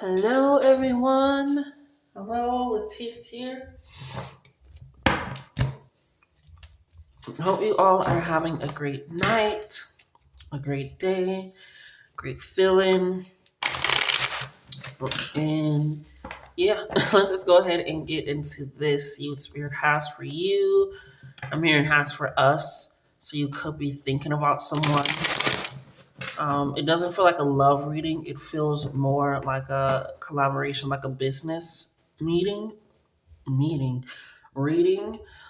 Hello, everyone. Hello, Latisse here. Hope you all are having a great night, a great day, great feeling. And yeah, let's just go ahead and get into this. See what Spirit has for you. I'm hearing has for us. So you could be thinking about someone. It doesn't feel like a love reading. It feels more like a collaboration, like a business meeting, reading.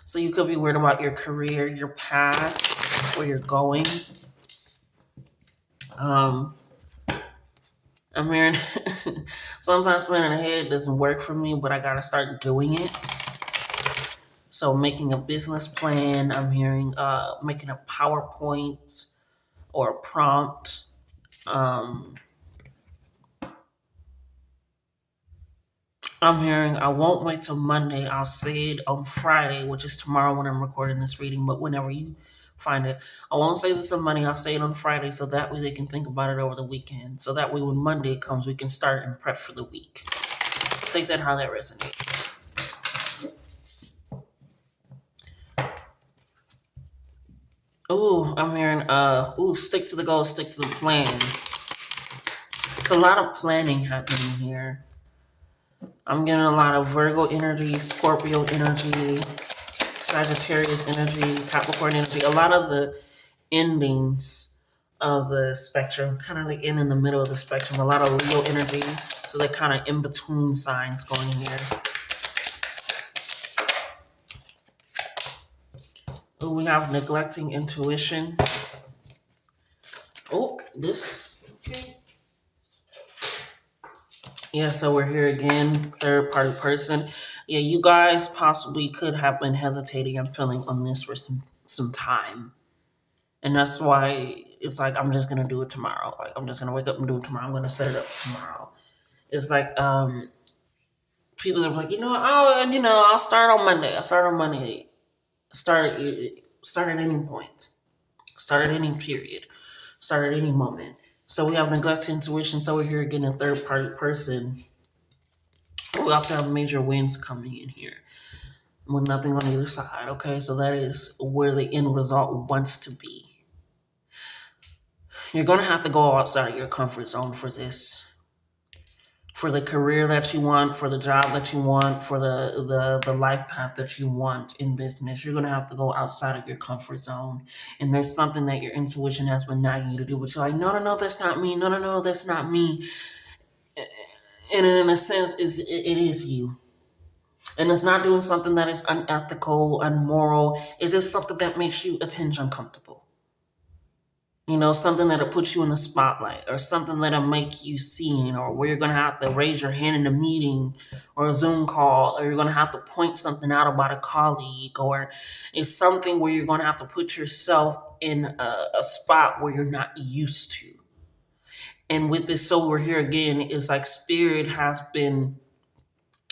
So you could be worried about your career, your path, where you're going. Um, I'm hearing sometimes planning ahead doesn't work for me, but I gotta start doing it. So making a business plan, I'm hearing making a PowerPoint or a prompt. Um, I'm hearing I won't wait till Monday. I'll say it on Friday, which is tomorrow when I'm recording this reading, but whenever you find it. I won't say this on Monday, I'll say it on Friday so that way they can think about it over the weekend. So that way when Monday comes, we can start and prep for the week. Take that how that resonates. Ooh, I'm hearing stick to the goal, stick to the plan. It's a lot of planning happening here. I'm getting a lot of Virgo energy, Scorpio energy, Sagittarius energy, Capricorn energy, a lot of the endings of the spectrum, kind of like in the middle of the spectrum, a lot of Leo energy. So they're kind of in between signs going here. Oh, we have neglecting intuition. Oh, this. Okay. Yeah, so we're here again, third party person. Yeah, you guys possibly could have been hesitating and feeling on this for some time. And that's why it's like I'm just gonna do it tomorrow. Like I'm just gonna wake up and do it tomorrow. I'm gonna set it up tomorrow. It's like people are like, I'll start on Monday. I'll start on Monday. Start start at any point. Start at any period. Start at any moment. So we have neglected intuition. So we're here again, a third party person. We also have major wins coming in here with nothing on either side. Okay, so that is where the end result wants to be. You're gonna have to go outside of your comfort zone for this. For the career that you want, for the job that you want, for the life path that you want in business, you're gonna have to go outside of your comfort zone. And there's something that your intuition has been nagging you to do, but you're like, no, that's not me. No, that's not me. And in a sense, it is you. And it's not doing something that is unethical, unmoral. It's just something that makes you attention uncomfortable. Something that'll put you in the spotlight or something that'll make you seen, or where you're going to have to raise your hand in a meeting or a Zoom call, or you're going to have to point something out about a colleague, or it's something where you're going to have to put yourself in a spot where you're not used to. And with this soul, we're here again, it's like spirit has been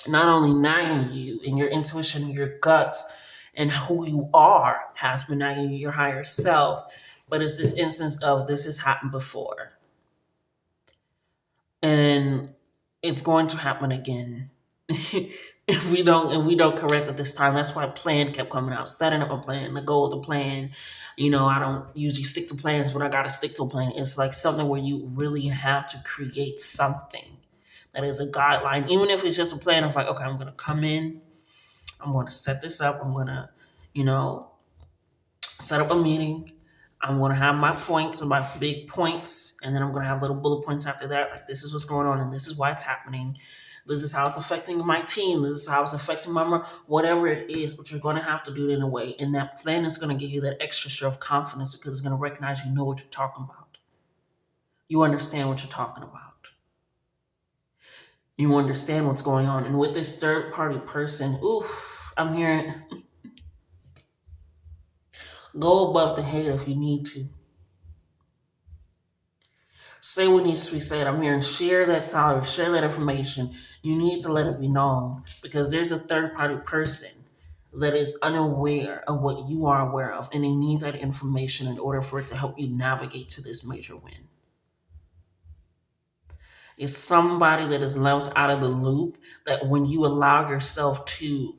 not only nagging you and your intuition, your guts, and who you are has been nagging you, your higher self, but it's this instance of this has happened before. And it's going to happen again. if we don't correct it this time. That's why plan kept coming out. Setting up a plan, the goal of the plan. I don't usually stick to plans, but I gotta stick to a plan. It's like something where you really have to create something that is a guideline. Even if it's just a plan of like, okay, I'm gonna come in, I'm gonna set this up, I'm gonna, you know, set up a meeting. I'm gonna have my points and my big points, and then I'm gonna have little bullet points after that. Like this is what's going on, and this is why it's happening. This is how it's affecting my team. This is how it's affecting whatever it is. But you're gonna have to do it in a way, and that plan is gonna give you that extra share of confidence because it's gonna recognize you know what you're talking about. You understand what you're talking about. You understand what's going on, and with this third party person, oof, I'm hearing go above the hate if you need to. Say what needs to be said. I'm hearing share that salary, share that information. You need to let it be known because there's a third party person that is unaware of what you are aware of, and they need that information in order for it to help you navigate to this major win. It's somebody that is left out of the loop, that when you allow yourself to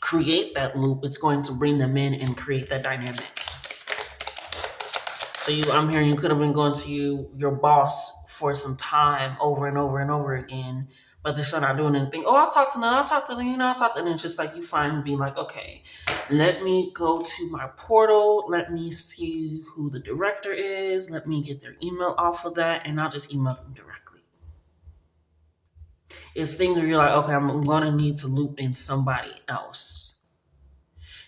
create that loop, it's going to bring them in and create that dynamic. So I'm hearing you could have been going to your boss for some time over and over and over again, but they're still not doing anything. Oh, I'll talk to them. I'll talk to them. I'll talk to them. And it's just like you find being like, okay, let me go to my portal. Let me see who the director is. Let me get their email off of that, and I'll just email them directly. It's things where you're like, okay, I'm going to need to loop in somebody else.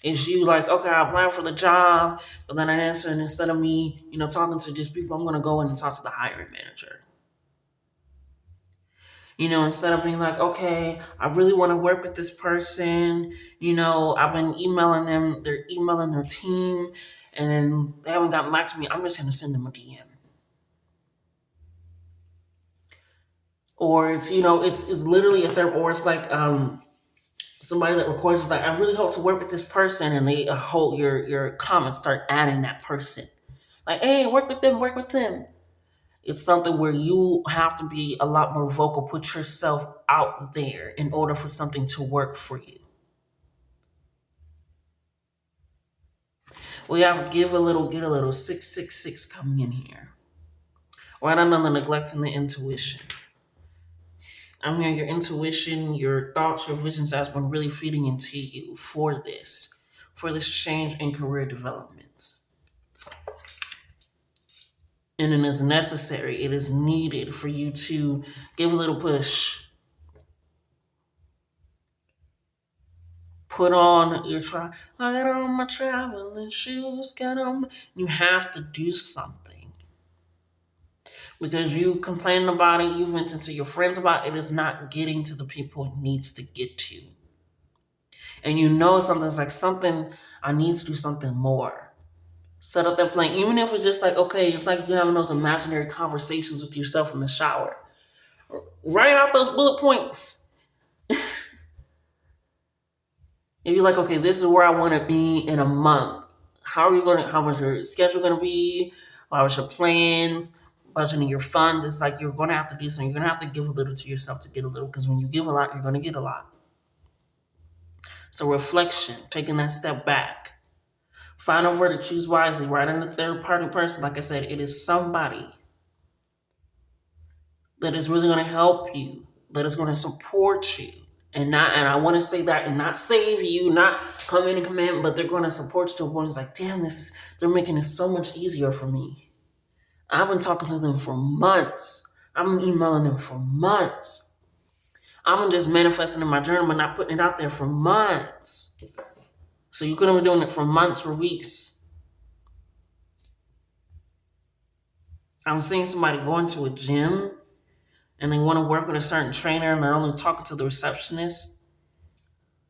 Is you like, okay, I applied for the job, but then I answer, and instead of me, talking to just people, I'm going to go in and talk to the hiring manager. Instead of being like, okay, I really want to work with this person. I've been emailing them, they're emailing their team, and then they haven't gotten back to me. I'm just going to send them a DM. Or it's literally a third, or it's like, somebody that records is like, I really hope to work with this person, and they hold your comments, start adding that person. Like, hey, work with them, work with them. It's something where you have to be a lot more vocal, put yourself out there in order for something to work for you. We have give a little, get a little, 666 coming in here. Right under the neglect and the intuition. I'm hearing your intuition, your thoughts, your visions has been really feeding into you for this change in career development. And it is necessary, it is needed for you to give a little push. Put on your I got on my traveling shoes, you have to do something. Because you complain about it, you vent to your friends about it, it is not getting to the people it needs to get to. And something's like, something, I need to do something more. Set up that plan, even if it's just like, okay, it's like you're having those imaginary conversations with yourself in the shower. Write out those bullet points. If you're like, okay, this is where I want to be in a month. How was your schedule going to be? How was your plans? Budgeting your funds. It's like you're going to have to do something. You're going to have to give a little to yourself to get a little, because when you give a lot, you're going to get a lot. So reflection, taking that step back. Final verdict, choose wisely. Right in the third party person, like I said, it is somebody that is really going to help you, that is going to support you. And I want to say that, and not save you, not come in and command, but they're going to support you to a point. It's like, damn, they're making it so much easier for me. I've been talking to them for months. I've been emailing them for months. I've been just manifesting in my journal, but not putting it out there for months. So you could have been doing it for months or weeks. I'm seeing somebody going to a gym and they want to work with a certain trainer and they're only talking to the receptionist.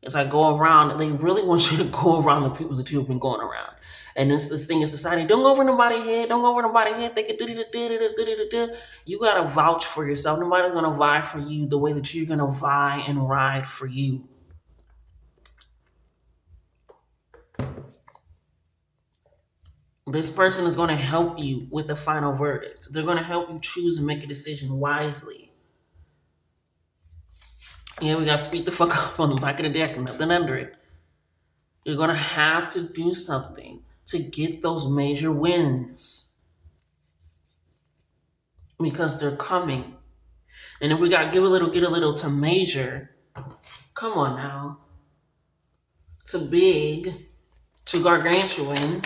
As I go around, they really want you to go around the people that you've been going around. And it's this thing in society, don't go over nobody's head, don't go over nobody's head. They can do. You got to vouch for yourself. Nobody's going to vie for you the way that you're going to vie and ride for you. This person is going to help you with the final verdict. They're going to help you choose and make a decision wisely. Yeah, we got to speed the fuck up on the back of the deck and nothing under it. You're going to have to do something to get those major wins. Because they're coming. And if we got give a little, get a little to major, come on now. To big, to gargantuan.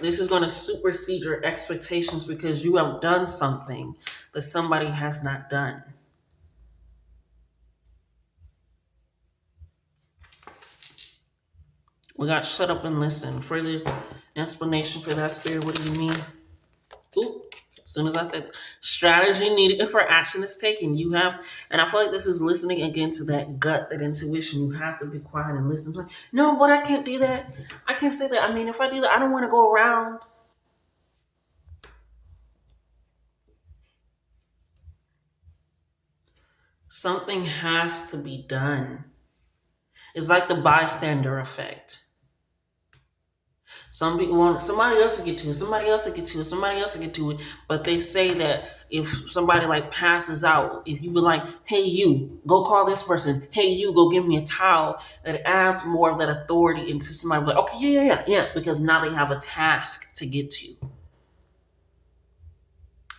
This is going to supersede your expectations because you have done something that somebody has not done. We got shut up and listen. Further explanation for that, spirit, what do you mean? Ooh, as soon as I said strategy needed for action is taken. You have, and I feel like this is listening again to that gut, that intuition. You have to be quiet and listen. Like, no, but I can't do that. I can't say that. I mean, if I do that, I don't want to go around. Something has to be done. It's like the bystander effect. Some people want somebody else to get to it, somebody else to get to it, somebody else to get to it. But they say that if somebody like passes out, if you be like, hey, you, go call this person, hey, you, go give me a towel, it adds more of that authority into somebody like, okay, yeah, because now they have a task to get to.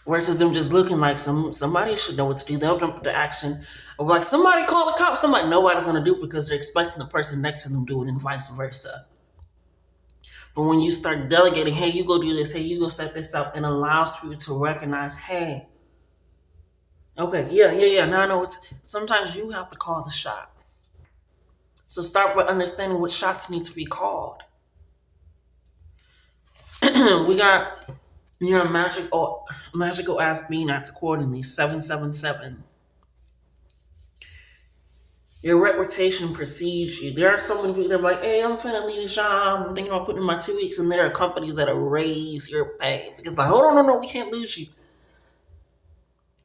Versus them just looking like somebody should know what to do. They'll jump into action. Or like, somebody call the cops, somebody, nobody's gonna do it because they're expecting the person next to them to do it and vice versa. But when you start delegating, hey, you go do this, hey, you go set this up, it allows for you to recognize, hey, okay, yeah. Now I know sometimes you have to call the shots. So start with understanding what shots need to be called. We got your magical ask me not accordingly, 777. Your reputation precedes you. There are so many people that are like, hey, I'm finna leave the job. I'm thinking about putting in my 2 weeks. And there are companies that'll raise your pay. Because like, hold on, no, we can't lose you.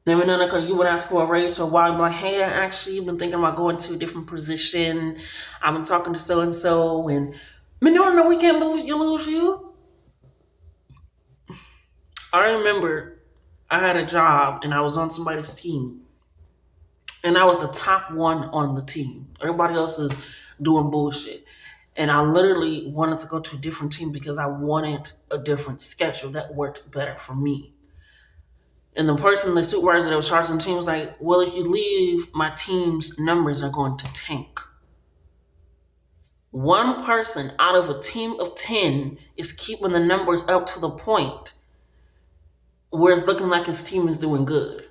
Then you would ask for a raise for a while. Be like, hey, I actually been thinking about going to a different position. I've been talking to so-and-so. And, man, no, we can't lose you. I remember I had a job and I was on somebody's team. And I was the top one on the team. Everybody else is doing bullshit. And I literally wanted to go to a different team because I wanted a different schedule that worked better for me. And the supervisor that was charging the team was like, well, if you leave, my team's numbers are going to tank. One person out of a team of 10 is keeping the numbers up to the point where it's looking like his team is doing good.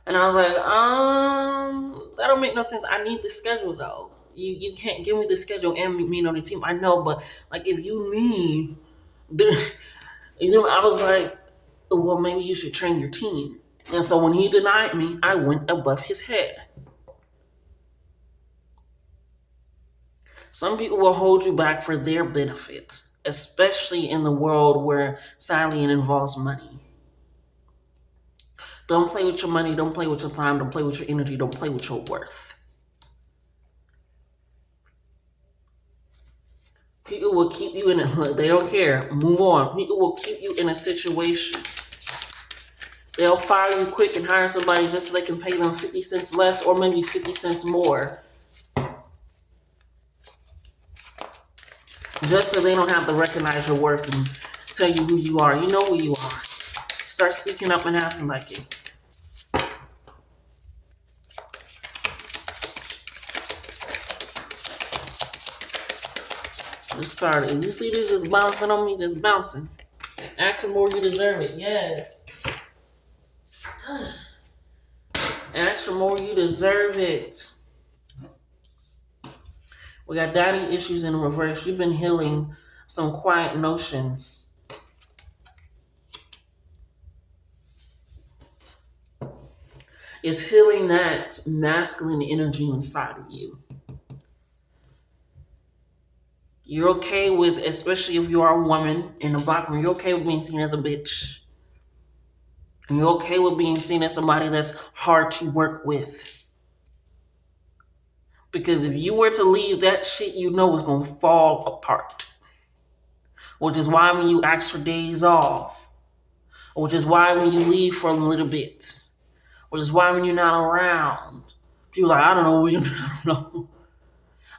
And I was like, that don't make no sense. I need the schedule though. You can't give me the schedule and me on the team. I know, but like if you leave, I was like, well, maybe you should train your team. And so when he denied me, I went above his head. Some people will hold you back for their benefit, especially in the world where sadly it involves money. Don't play with your money, don't play with your time, don't play with your energy, don't play with your worth. People will keep you in it. They don't care. Move on. People will keep you in a situation. They'll fire you quick and hire somebody just so they can pay them 50 cents less or maybe 50 cents more. Just so they don't have to recognize your worth and tell you who you are. You know who you are. Start speaking up and acting like it. This card, and you see this just bouncing on me, just bouncing. Ask for more, you deserve it. Yes. Ask for more, you deserve it. We got daddy issues in reverse. You've been healing some quiet notions. It's healing that masculine energy inside of you. You're okay with, especially if you are a woman in a black room, you're okay with being seen as a bitch. And you're okay with being seen as somebody that's hard to work with. Because if you were to leave, that shit you know is going to fall apart. Which is why when you ask for days off, which is why when you leave for a little bit, which is why when you're not around, people are like, I don't know, I don't know.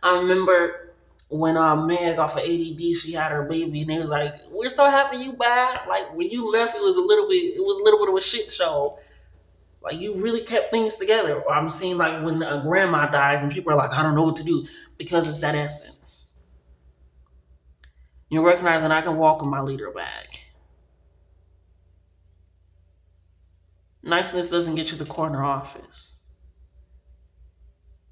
I remember when Meg off of ADD, she had her baby, and they was like, "We're so happy you back." Like when you left, it was a little bit of a shit show. Like you really kept things together. Or I'm seeing like when a grandma dies, and people are like, "I don't know what to do," because it's that essence. You're recognizing I can walk in my leader bag. Niceness doesn't get you the corner office.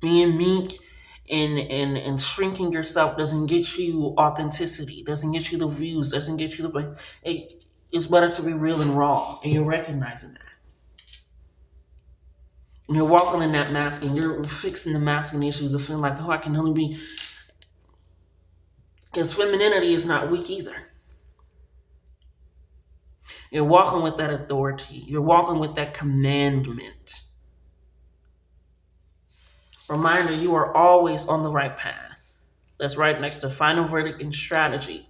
Being meek and shrinking yourself doesn't get you authenticity, doesn't get you the views, doesn't get you the. It's better to be real and raw, and you're recognizing that. And you're walking in that masking, you're fixing the masking issues of feeling like, oh, I can only be. Because femininity is not weak either. You're walking with that authority. You're walking with that commandment. Reminder, you are always on the right path. That's right next to final verdict and strategy.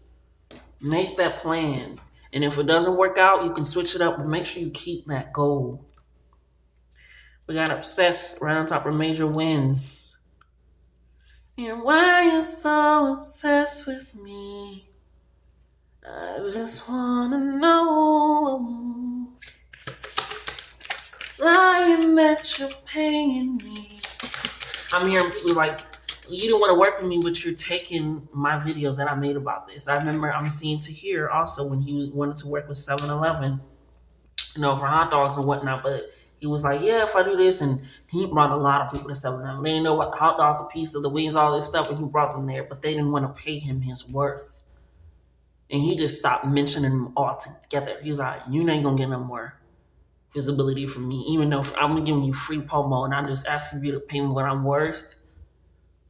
Make that plan. And if it doesn't work out, you can switch it up, but make sure you keep that goal. We got obsessed right on top of major wins. And why you so obsessed with me? I just wanna know why that you're paying me. I'm hearing people like, you didn't want to work with me, but you're taking my videos that I made about this. I remember I'm seeing Tahir also when he wanted to work with 7-Eleven, for hot dogs and whatnot, but he was like, yeah, if I do this, and he brought a lot of people to 7-Eleven. They didn't know about the hot dogs, the pizza, the wings, all this stuff, and he brought them there, but they didn't want to pay him his worth. And he just stopped mentioning them all together. He was like, you ain't gonna get no more visibility from me, even though I'm giving you free promo and I'm just asking you to pay me what I'm worth.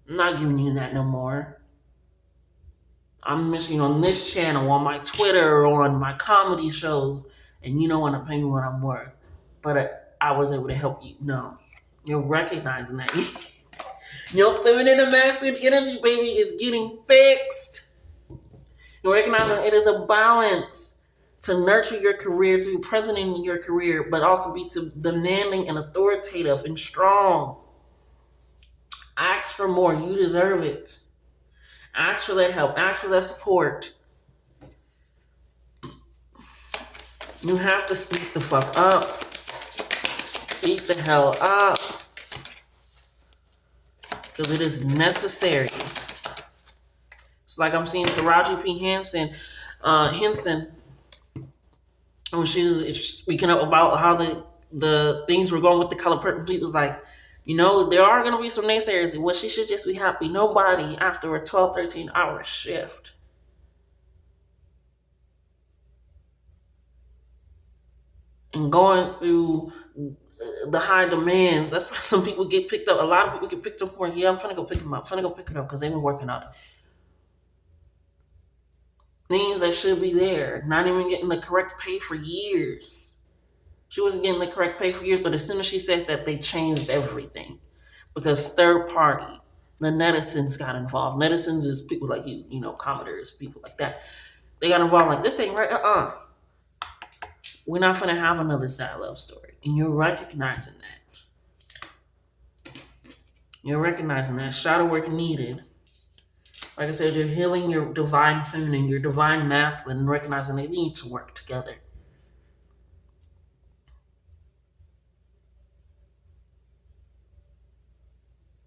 I'm not giving you that no more. I'm mentioning on this channel, on my Twitter, on my comedy shows, and you don't want to pay me what I'm worth. But I was able to help you. No, you're recognizing that. Your feminine and masculine energy, baby, is getting fixed. You're recognizing it is a balance to nurture your career, to be present in your career, but also be demanding and authoritative and strong. Ask for more. You deserve it. Ask for that help. Ask for that support. You have to speak the fuck up. Speak the hell up. Because it is necessary. It's like I'm seeing Taraji P. Henson, when she was speaking up about how the things were going with the color purple. He was like, there are going to be some naysayers. Well, she should just be happy. Nobody after a 12, 13-hour shift. And going through the high demands. That's why some people get picked up. A lot of people get picked up for, yeah, I'm trying to go pick them up. I'm trying to go pick it up because they've been working on it. Things that should be there. Not even getting the correct pay for years. She wasn't getting the correct pay for years, but as soon as she said that, they changed everything. Because third party, the netizens got involved. Netizens is people like you, commenters, people like that. They got involved like, this ain't right, We're not going to have another sad love story. And you're recognizing that. You're recognizing that. Shadow work needed. Like I said, you're healing your divine feminine, your divine masculine, and recognizing they need to work together.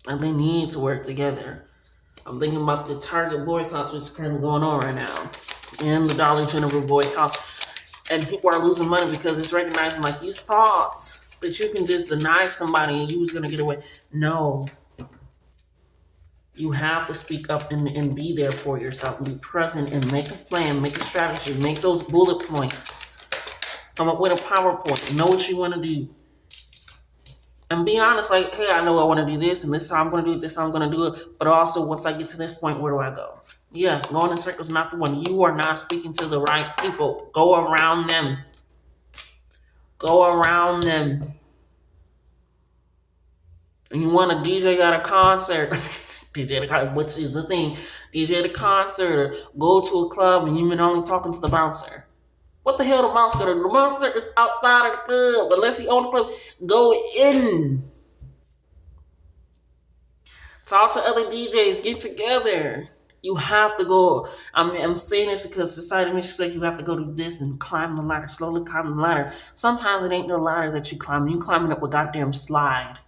And they need to work together. I'm thinking about the Target boycotts, which is currently going on right now, and the Dollar General boycotts. And people are losing money because it's recognizing, like, you thought that you can just deny somebody and you was going to get away. No. You have to speak up and be there for yourself and be present and make a plan, make a strategy, make those bullet points. Come up with a PowerPoint. Know what you want to do. And be honest, like, hey, I know I want to do this, and this is how I'm going to do it, this is how I'm going to do it. But also, once I get to this point, where do I go? Yeah, going in circles is not the one. You are not speaking to the right people. Go around them. Go around them. And you want to DJ at a concert. DJ at a concert, which is the thing. DJ at a concert, or go to a club, and you've been only talking to the bouncer. What the hell the bouncer gonna do? The bouncer is outside of the club. Unless he own the club, go in. Talk to other DJs. Get together. You have to go. I'm saying this because society makes you say you have to go do this and climb the ladder. Slowly climb the ladder. Sometimes it ain't the ladder that you climb. You climbing up a goddamn slide.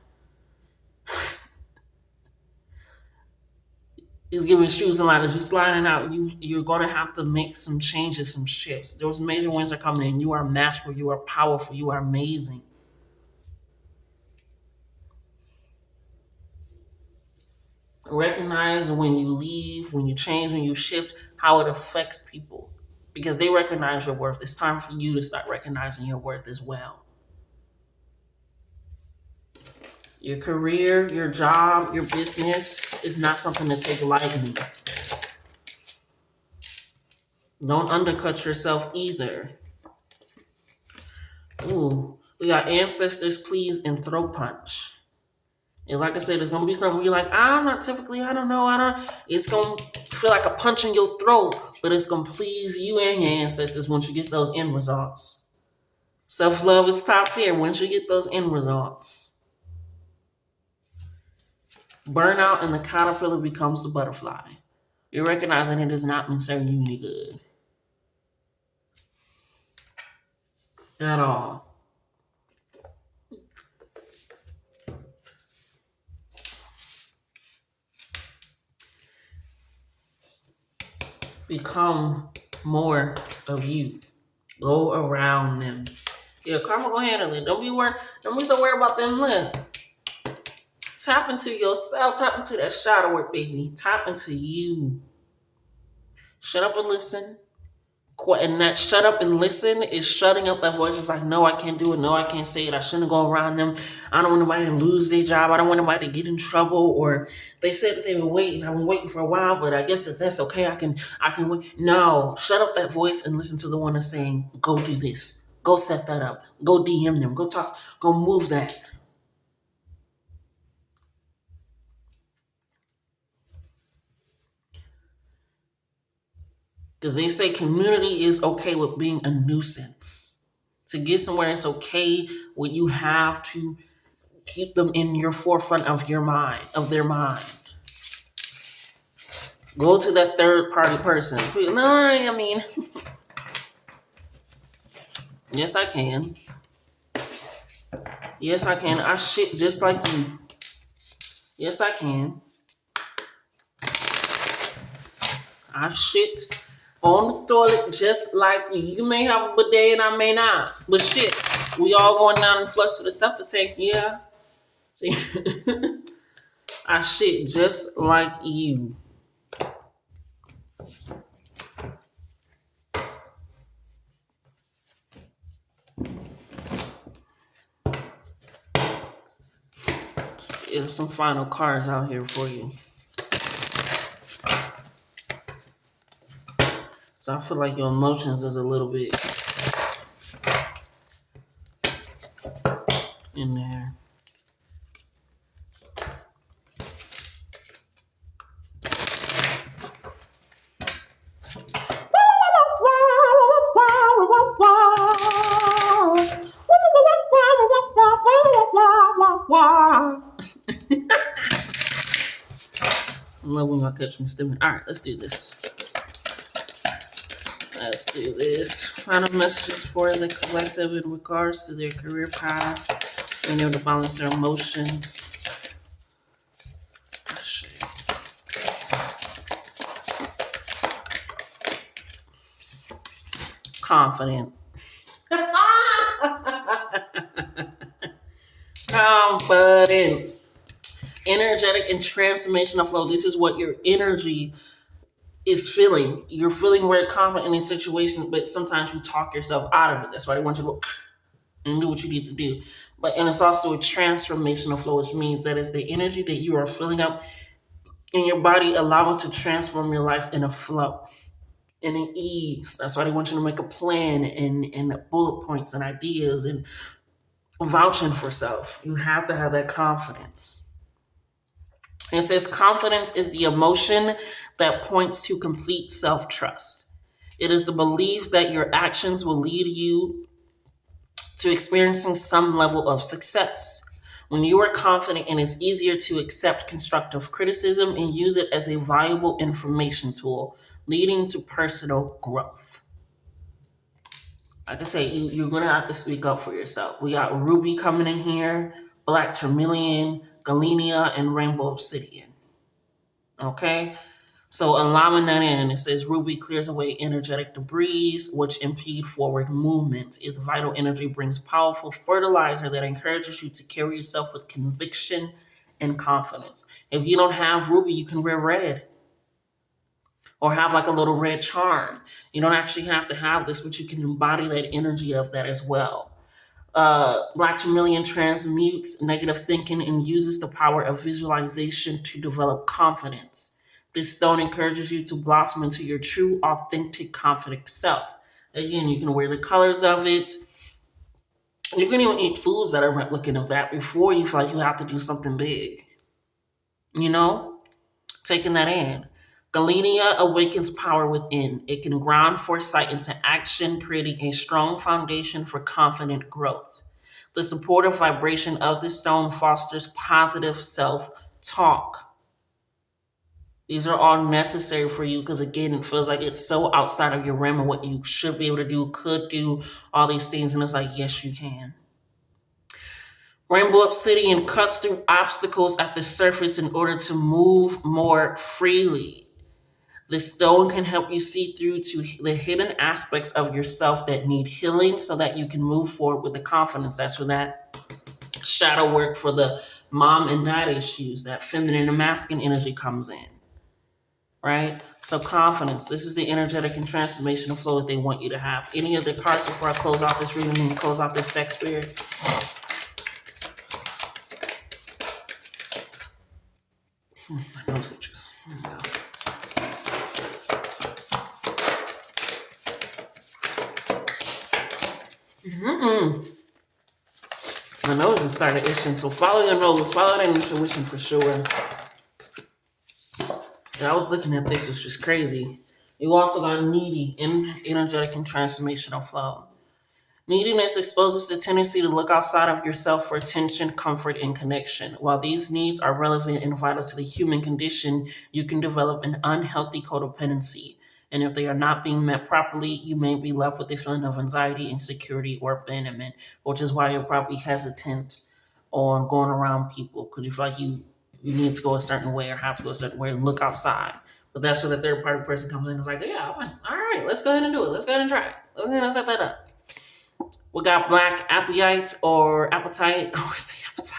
He's giving shoes and ladders. You sliding out. You're going to have to make some changes, some shifts. Those major wins are coming in. You are magical. You are powerful. You are amazing. Recognize when you leave, when you change, when you shift, how it affects people. Because they recognize your worth. It's time for you to start recognizing your worth as well. Your career, your job, your business is not something to take lightly. Don't undercut yourself either. Ooh, we got ancestors, please, and throat punch. And like I said, it's gonna be something where you're like, I'm not typically, I don't know, I don't. It's gonna feel like a punch in your throat, but it's gonna please you and your ancestors once you get those end results. Self love is top tier once you get those end results. Burnout and the caterpillar becomes the butterfly. You're recognizing it does not mean serving you any good at all. Become more of you. Go around them. Yeah, karma gonna handle it. Don't be worried. Don't be so worried about them. Look, tap into yourself. Tap into that shadow work, baby. Tap into you. Shut up and listen. And that shut up and listen is shutting up that voice. It's like, no, I can't do it. No, I can't say it. I shouldn't go around them. I don't want nobody to lose their job. I don't want nobody to get in trouble. Or they said that they were waiting. I've been waiting for a while, but I guess if that's okay, I can wait. No, shut up that voice and listen to the one that's saying, go do this. Go set that up. Go DM them. Go talk. Go move that. Because they say community is okay with being a nuisance. To get somewhere, it's okay when you have to keep them in your forefront of your mind, of their mind. Go to that third party person. No, I mean, yes, I can. Yes, I can. I shit just like you. Yes, I can. I shit on the toilet just like you. You may have a bidet and I may not. But shit, we all going down and flush to the septic tank, yeah. See, I shit just like you. There's some final cards out here for you. So I feel like your emotions is a little bit in there. I love when y'all catch me stupid. All right, let's do this. Let's do this. Final messages for the collective in regards to their career path, being able to balance their emotions. Confident. Confident. Energetic and transformational flow. This is what your energy is feeling. You're feeling very confident in situations, but sometimes you talk yourself out of it. That's why they want you to go and do what you need to do. And it's also a transformational flow, which means that is the energy that you are filling up in your body, allowing to transform your life in a flow, in an ease. That's why they want you to make a plan and bullet points and ideas and vouching for self. You have to have that confidence. It says confidence is the emotion that points to complete self-trust. It is the belief that your actions will lead you to experiencing some level of success. When you are confident, it is easier to accept constructive criticism and use it as a valuable information tool, leading to personal growth. Like I say, you're going to have to speak up for yourself. We got Ruby coming in here, Black Tourmaline, Galenia, and Rainbow Obsidian. Okay? So allowing that in, it says Ruby clears away energetic debris, which impede forward movement. Its vital energy brings powerful fertilizer that encourages you to carry yourself with conviction and confidence. If you don't have Ruby, you can wear red. Or have like a little red charm. You don't actually have to have this, but you can embody that energy of that as well. Black Tourmaline transmutes negative thinking and uses the power of visualization to develop confidence. This stone encourages you to blossom into your true, authentic, confident self. Again, you can wear the colors of it. You can even eat foods that are replicant of that before you feel like you have to do something big. You know, taking that in. Galenia awakens power within. It can ground foresight into action, creating a strong foundation for confident growth. The supportive vibration of this stone fosters positive self talk. These are all necessary for you because, again, it feels like it's so outside of your realm of what you should be able to do, could do, all these things. And it's like, yes, you can. Rainbow Obsidian cuts through obstacles at the surface in order to move more freely. This stone can help you see through to the hidden aspects of yourself that need healing so that you can move forward with the confidence. That's where that shadow work for the mom and dad issues, that feminine and masculine energy comes in, right? So confidence, this is the energetic and transformational flow that they want you to have. Any other cards before I close out this reading and close out this deck, Spirit? My nose itches. Here we go. My nose has started itching, so follow your nose, follow that intuition for sure. I was looking at this, which is crazy. You also got needy, energetic, and transformational flow. Neediness exposes the tendency to look outside of yourself for attention, comfort, and connection. While these needs are relevant and vital to the human condition, you can develop an unhealthy codependency. And if they are not being met properly, you may be left with a feeling of anxiety, insecurity, or abandonment, which is why you're probably hesitant on going around people because you feel like you need to go a certain way or have to go a certain way and look outside. But that's where the third party person comes in and is like, yeah, all right, let's go ahead and do it. Let's go ahead and try it. Let's go ahead and set that up. We got black appetite or appetite. I always say appetite.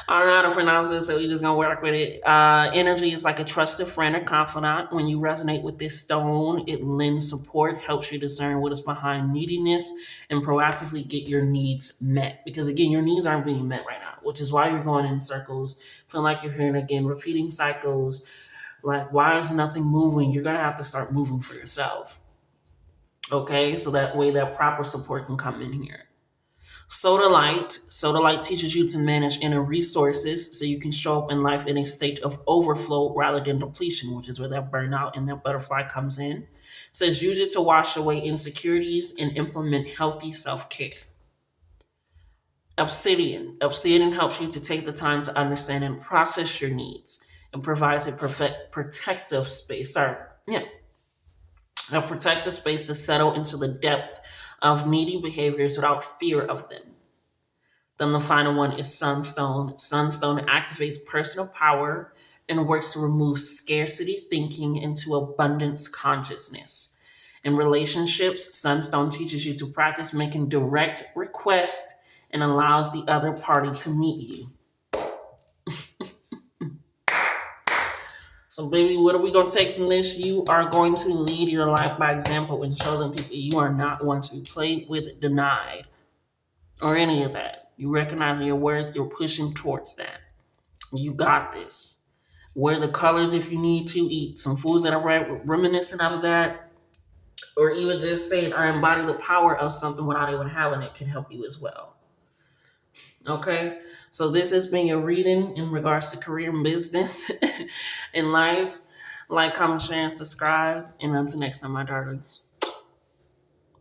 I don't know how to pronounce it, so we're just gonna work with it. Energy is like a trusted friend or confidant. When you resonate with this stone, it lends support, helps you discern what is behind neediness, and proactively get your needs met. Because again, your needs aren't being met right now, which is why you're going in circles, feeling like you're hearing again, repeating cycles. Like, why is nothing moving? You're gonna have to start moving for yourself. Okay, so that way that proper support can come in here. Soda Light teaches you to manage inner resources so you can show up in life in a state of overflow rather than depletion, which is where that burnout and that butterfly comes in. Says use it to wash away insecurities and implement healthy self-care. Obsidian helps you to take the time to understand and process your needs and provides a protective space. Sorry, yeah, a protective space to settle into the depth of needy behaviors without fear of them. Then the final one is Sunstone. Sunstone activates personal power and works to remove scarcity thinking into abundance consciousness. In relationships, Sunstone teaches you to practice making direct requests and allows the other party to meet you. So, baby, what are we going to take from this? You are going to lead your life by example and show them people you are not one to play with, denied, or any of that. You recognize your worth, you're pushing towards that. You got this. Wear the colors if you need to, eat some foods that are reminiscent of that, or even just saying, I embody the power of something without even having it can help you as well. Okay? So this has been your reading in regards to career and business in life. Like, comment, share, and subscribe. And until next time, my darlings.